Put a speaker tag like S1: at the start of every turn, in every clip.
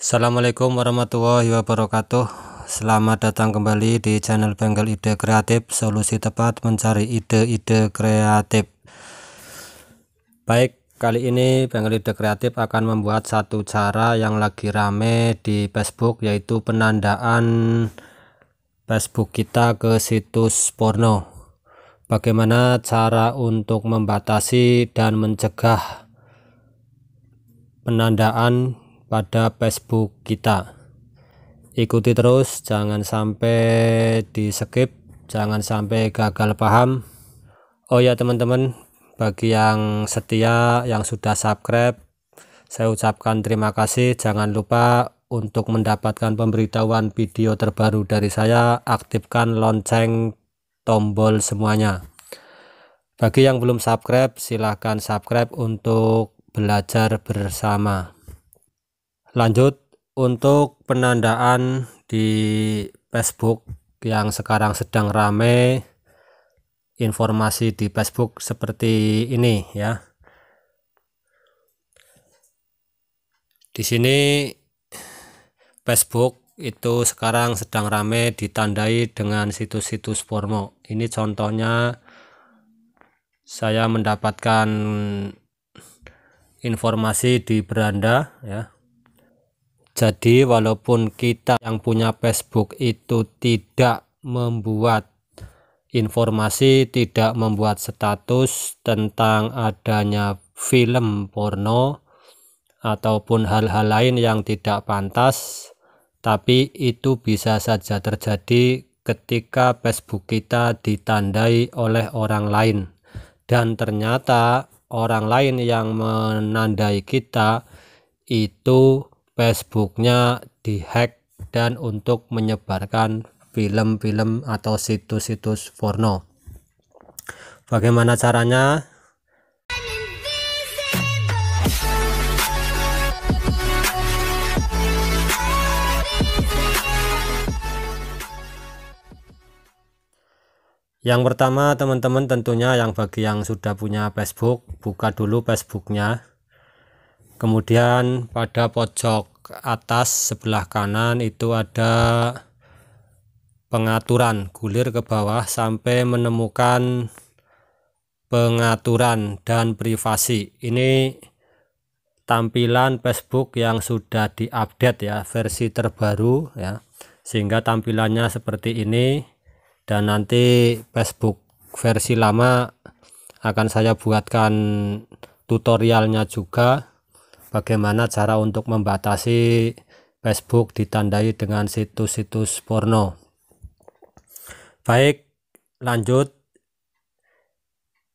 S1: Assalamualaikum warahmatullahi wabarakatuh. Selamat datang kembali di channel Bengkel Ide Kreatif, solusi tepat mencari ide-ide kreatif. Baik, kali ini Bengkel Ide Kreatif akan membuat satu cara yang lagi rame di Facebook, yaitu penandaan Facebook kita ke situs porno. Bagaimana cara untuk membatasi dan mencegah penandaan pada Facebook kita? Ikuti terus, jangan sampai di skip, jangan sampai gagal paham. Oh ya teman-teman, bagi yang setia, yang sudah subscribe, saya ucapkan terima kasih. Jangan lupa untuk mendapatkan pemberitahuan video terbaru dari saya, aktifkan lonceng tombol semuanya. Bagi yang belum subscribe, silahkan subscribe untuk belajar bersama. Lanjut, untuk penandaan di Facebook yang sekarang sedang ramai, informasi di Facebook seperti ini ya. Di sini Facebook itu sekarang sedang ramai ditandai dengan situs-situs porno. Ini contohnya, saya mendapatkan informasi di beranda ya. Jadi walaupun kita yang punya Facebook itu tidak membuat informasi, tidak membuat status tentang adanya film porno ataupun hal-hal lain yang tidak pantas, tapi itu bisa saja terjadi ketika Facebook kita ditandai oleh orang lain, dan ternyata orang lain yang menandai kita itu Facebooknya dihack dan untuk menyebarkan film-film atau situs-situs porno. Bagaimana caranya? Yang pertama teman-teman, tentunya yang bagi yang sudah punya Facebook, buka dulu Facebooknya. Kemudian pada pojok atas sebelah kanan itu ada pengaturan, gulir ke bawah sampai menemukan pengaturan dan privasi. Ini tampilan Facebook yang sudah diupdate ya, versi terbaru ya, sehingga tampilannya seperti ini. Dan nanti Facebook versi lama akan saya buatkan tutorialnya juga, bagaimana cara untuk membatasi Facebook ditandai dengan situs-situs porno. Baik, lanjut.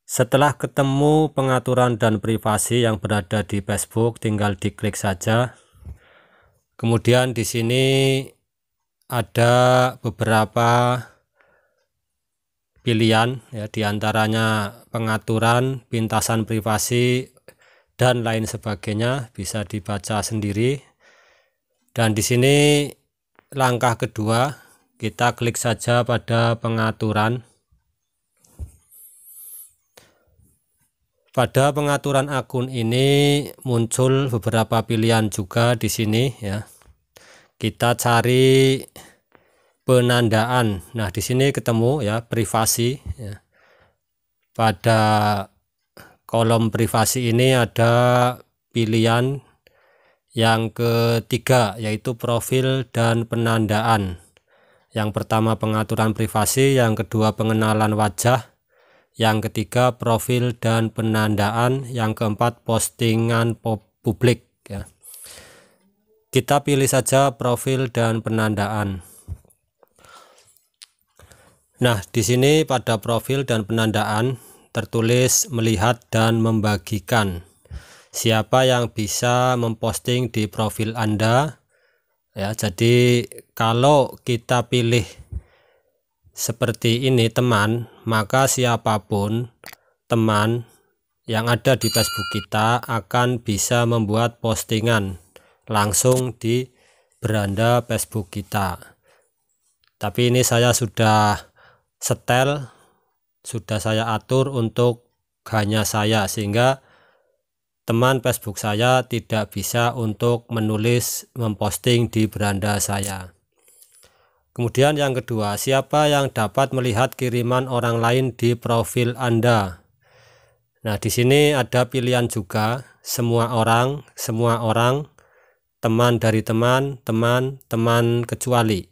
S1: Setelah ketemu pengaturan dan privasi yang berada di Facebook, tinggal diklik saja. Kemudian di sini ada beberapa pilihan ya, diantaranya pengaturan, pintasan privasi, dan lain sebagainya, bisa dibaca sendiri. Dan di sini langkah kedua, kita klik saja pada pengaturan. Pada pengaturan akun ini muncul beberapa pilihan juga di sini ya. Kita cari penandaan. Nah, di sini ketemu ya, privasi ya. Pada kolom privasi ini ada pilihan yang ketiga, yaitu profil dan penandaan. Yang pertama pengaturan privasi, yang kedua pengenalan wajah, yang ketiga profil dan penandaan, yang keempat postingan publik ya. Kita pilih saja profil dan penandaan. Nah, di sini pada profil dan penandaan tertulis melihat dan membagikan. Siapa yang bisa memposting di profil Anda ya. Jadi kalau kita pilih seperti ini teman, maka siapapun teman yang ada di Facebook kita akan bisa membuat postingan langsung di beranda Facebook kita. Tapi ini saya sudah setel, sudah saya atur untuk hanya saya, sehingga teman Facebook saya tidak bisa untuk menulis, memposting di beranda saya. Kemudian yang kedua, siapa yang dapat melihat kiriman orang lain di profil Anda? Nah, di sini ada pilihan juga, semua orang, teman dari teman, teman kecuali.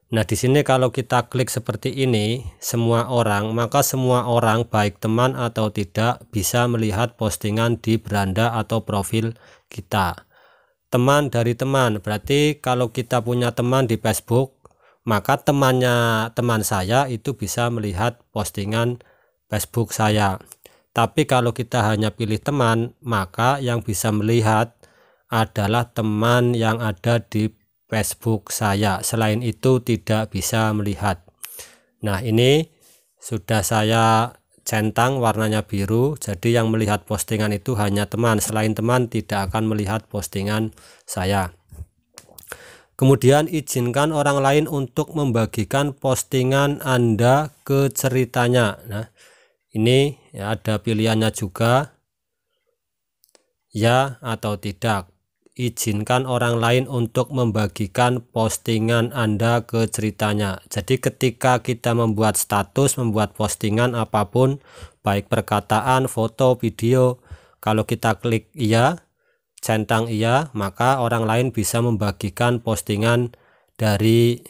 S1: Nah, di sini kalau kita klik seperti ini, semua orang, maka semua orang baik teman atau tidak bisa melihat postingan di beranda atau profil kita. Teman dari teman, berarti kalau kita punya teman di Facebook, maka teman saya itu bisa melihat postingan Facebook saya. Tapi kalau kita hanya pilih teman, maka yang bisa melihat adalah teman yang ada di Facebook saya. Selain itu tidak bisa melihat. Nah, ini sudah saya centang warnanya biru, jadi yang melihat postingan itu hanya teman. Selain teman tidak akan melihat postingan saya. Kemudian izinkan orang lain untuk membagikan postingan Anda ke ceritanya. Nah, ini ya, ada pilihannya juga, ya atau tidak. Izinkan orang lain untuk membagikan postingan Anda ke ceritanya. Jadi ketika kita membuat status, membuat postingan apapun, baik perkataan, foto, video, kalau kita klik iya, centang iya, maka orang lain bisa membagikan postingan dari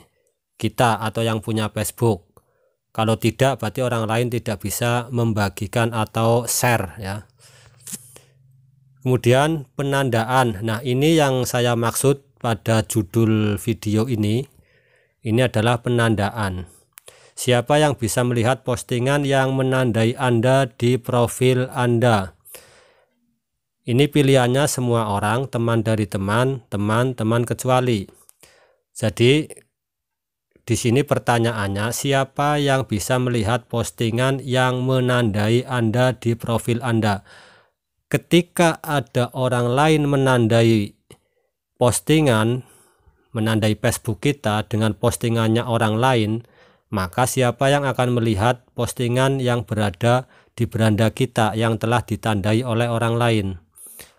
S1: kita atau yang punya Facebook. Kalau tidak, berarti orang lain tidak bisa membagikan atau share ya. Kemudian penandaan. Nah, ini yang saya maksud pada judul video ini. Ini adalah penandaan. Siapa yang bisa melihat postingan yang menandai Anda di profil Anda? Ini pilihannya semua orang, teman dari teman, teman kecuali. Jadi di sini pertanyaannya, siapa yang bisa melihat postingan yang menandai Anda di profil Anda? Ketika ada orang lain menandai postingan, menandai Facebook kita dengan postingannya orang lain, maka siapa yang akan melihat postingan yang berada di beranda kita yang telah ditandai oleh orang lain?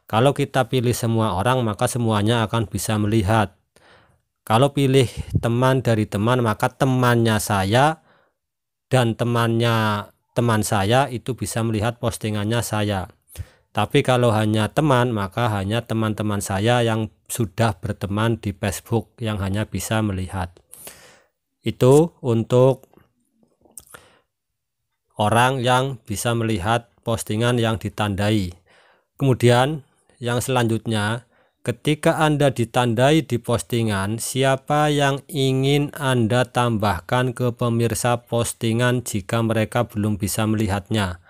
S1: Kalau kita pilih semua orang, maka semuanya akan bisa melihat. Kalau pilih teman dari teman, maka temannya saya dan temannya teman saya itu bisa melihat postingannya saya. Tapi kalau hanya teman, maka hanya teman-teman saya yang sudah berteman di Facebook yang hanya bisa melihat. Itu untuk orang yang bisa melihat postingan yang ditandai. Kemudian yang selanjutnya, ketika Anda ditandai di postingan, siapa yang ingin Anda tambahkan ke pemirsa postingan jika mereka belum bisa melihatnya?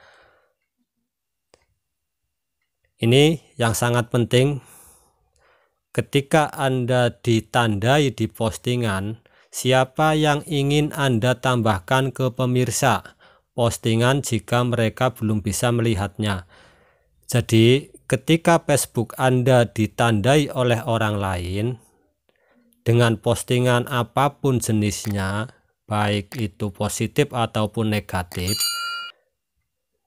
S1: Ini yang sangat penting. Ketika Anda ditandai di postingan, siapa yang ingin Anda tambahkan ke pemirsa postingan jika mereka belum bisa melihatnya? Jadi ketika Facebook Anda ditandai oleh orang lain dengan postingan apapun jenisnya, baik itu positif ataupun negatif.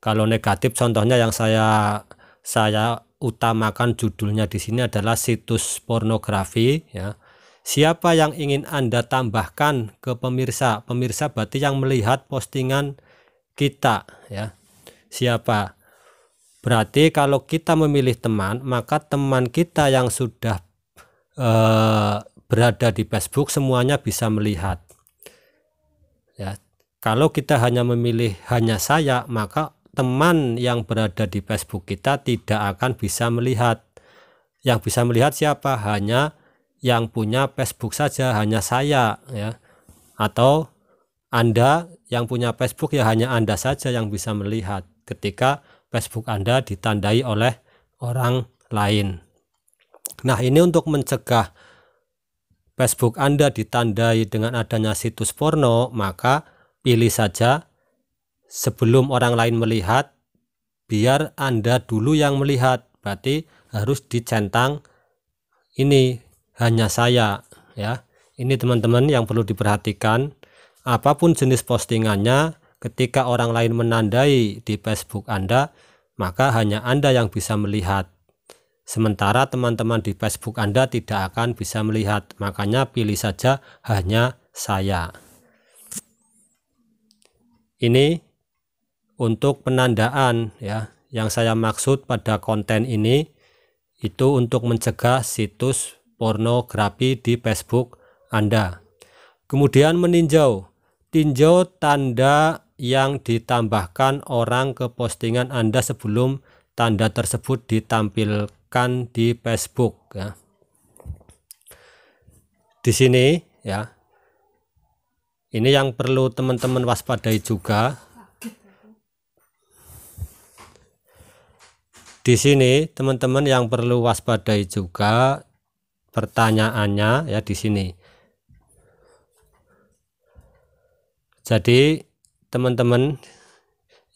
S1: Kalau negatif, contohnya yang saya utamakan judulnya di sini adalah situs pornografi ya. Siapa yang ingin Anda tambahkan ke pemirsa? Pemirsa berarti yang melihat postingan kita ya. Siapa? Berarti kalau kita memilih teman, maka teman kita yang sudah berada di Facebook semuanya bisa melihat. Ya, kalau kita hanya memilih hanya saya, maka teman yang berada di Facebook kita tidak akan bisa melihat. Yang bisa melihat siapa? Hanya yang punya Facebook saja, hanya saya ya. Atau Anda yang punya Facebook ya hanya Anda saja yang bisa melihat ketika Facebook Anda ditandai oleh orang lain. Nah, ini untuk mencegah Facebook Anda ditandai dengan adanya situs porno, maka pilih saja sebelum orang lain melihat, biar Anda dulu yang melihat. Berarti harus dicentang ini hanya saya ya. Ini teman-teman yang perlu diperhatikan. Apapun jenis postingannya, ketika orang lain menandai di Facebook Anda, maka hanya Anda yang bisa melihat. Sementara teman-teman di Facebook Anda tidak akan bisa melihat, makanya pilih saja hanya saya. Ini untuk penandaan ya. Yang saya maksud pada konten ini itu untuk mencegah situs pornografi di Facebook Anda. Kemudian meninjau. Tinjau tanda yang ditambahkan orang ke postingan Anda sebelum tanda tersebut ditampilkan di Facebook ya. Di sini ya. Ini yang perlu teman-teman waspadai juga. Di sini teman-teman yang perlu waspadai juga pertanyaannya ya di sini. Jadi teman-teman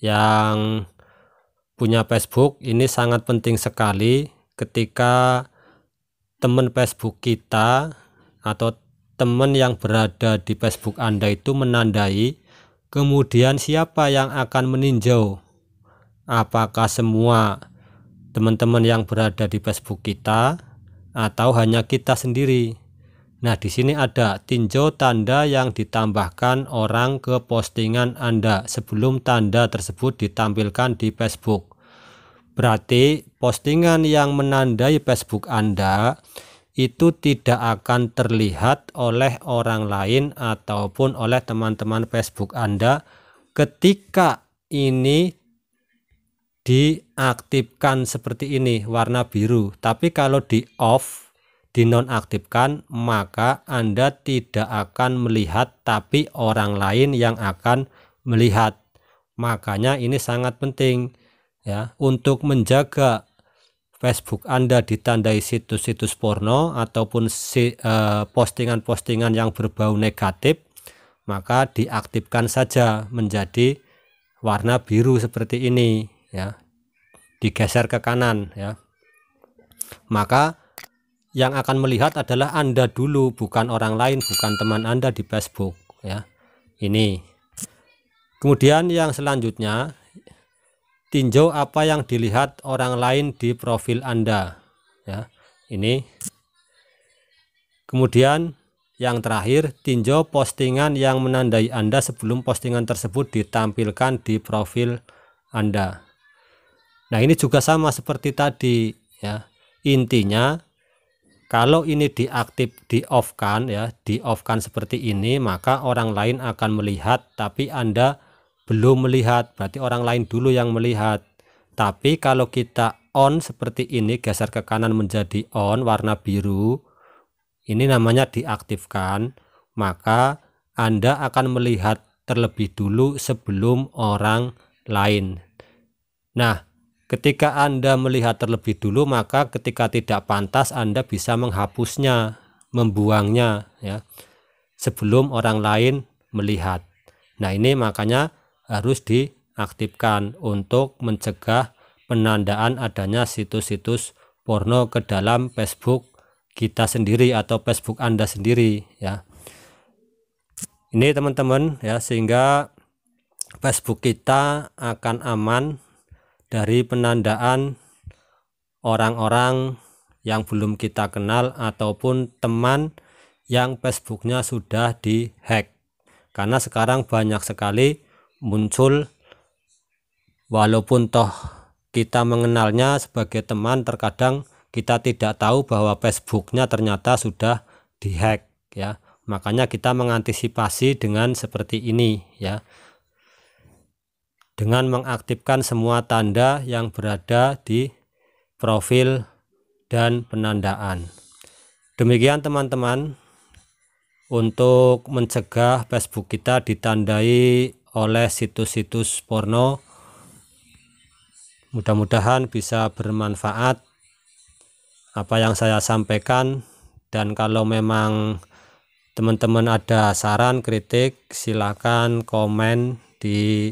S1: yang punya Facebook ini sangat penting sekali ketika teman Facebook kita atau teman yang berada di Facebook Anda itu menandai, kemudian siapa yang akan meninjau? Apakah semua teman-teman yang berada di Facebook kita atau hanya kita sendiri? Nah, di sini ada tinjau tanda yang ditambahkan orang ke postingan Anda sebelum tanda tersebut ditampilkan di Facebook. Berarti postingan yang menandai Facebook Anda itu tidak akan terlihat oleh orang lain ataupun oleh teman-teman Facebook Anda ketika ini diaktifkan seperti ini warna biru. Tapi kalau di off, dinonaktifkan, maka Anda tidak akan melihat, tapi orang lain yang akan melihat. Makanya ini sangat penting ya untuk menjaga Facebook Anda ditandai situs-situs porno ataupun postingan-postingan yang berbau negatif, maka diaktifkan saja menjadi warna biru seperti ini ya. Digeser ke kanan ya. Maka yang akan melihat adalah Anda dulu, bukan orang lain, bukan teman Anda di Facebook ya. Ini. Kemudian yang selanjutnya, tinjau apa yang dilihat orang lain di profil Anda ya. Ini. Kemudian yang terakhir, tinjau postingan yang menandai Anda sebelum postingan tersebut ditampilkan di profil Anda. Nah, ini juga sama seperti tadi ya. Intinya kalau ini di-off-kan ya, di-off-kan seperti ini, maka orang lain akan melihat tapi Anda belum melihat, berarti orang lain dulu yang melihat. Tapi kalau kita on seperti ini, geser ke kanan menjadi on warna biru, ini namanya diaktifkan, maka Anda akan melihat terlebih dulu sebelum orang lain. Nah, ketika Anda melihat terlebih dulu, maka ketika tidak pantas Anda bisa menghapusnya, membuangnya ya, sebelum orang lain melihat. Nah, ini makanya harus diaktifkan untuk mencegah penandaan adanya situs-situs porno ke dalam Facebook kita sendiri atau Facebook Anda sendiri ya. Ini teman-teman ya, sehingga Facebook kita akan aman dari penandaan orang-orang yang belum kita kenal ataupun teman yang Facebooknya sudah dihack. Karena sekarang banyak sekali muncul, walaupun toh kita mengenalnya sebagai teman, terkadang kita tidak tahu bahwa Facebooknya ternyata sudah dihack ya. Makanya kita mengantisipasi dengan seperti ini ya, dengan mengaktifkan semua tanda yang berada di profil dan penandaan. Demikian teman-teman, untuk mencegah Facebook kita ditandai oleh situs-situs porno. Mudah-mudahan bisa bermanfaat apa yang saya sampaikan, dan kalau memang teman-teman ada saran, kritik, silakan komen di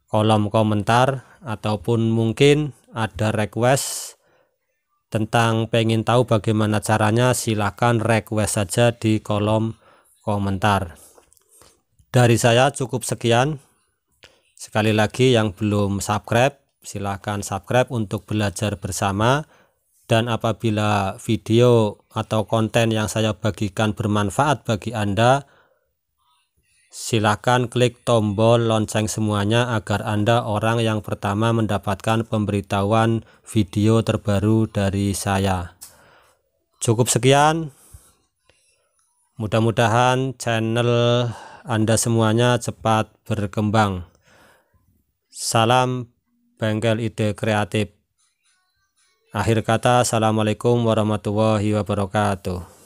S1: kolom komentar, ataupun mungkin ada request tentang pengen tahu bagaimana caranya, silakan request saja di kolom komentar. Dari saya cukup sekian. Sekali lagi, yang belum subscribe silahkan subscribe untuk belajar bersama. Dan apabila video atau konten yang saya bagikan bermanfaat bagi Anda, silakan klik tombol lonceng semuanya agar Anda orang yang pertama mendapatkan pemberitahuan video terbaru dari saya. Cukup sekian. Mudah-mudahan channel Anda semuanya cepat berkembang. Salam Bengkel Ide Kreatif. Akhir kata, assalamualaikum warahmatullahi wabarakatuh.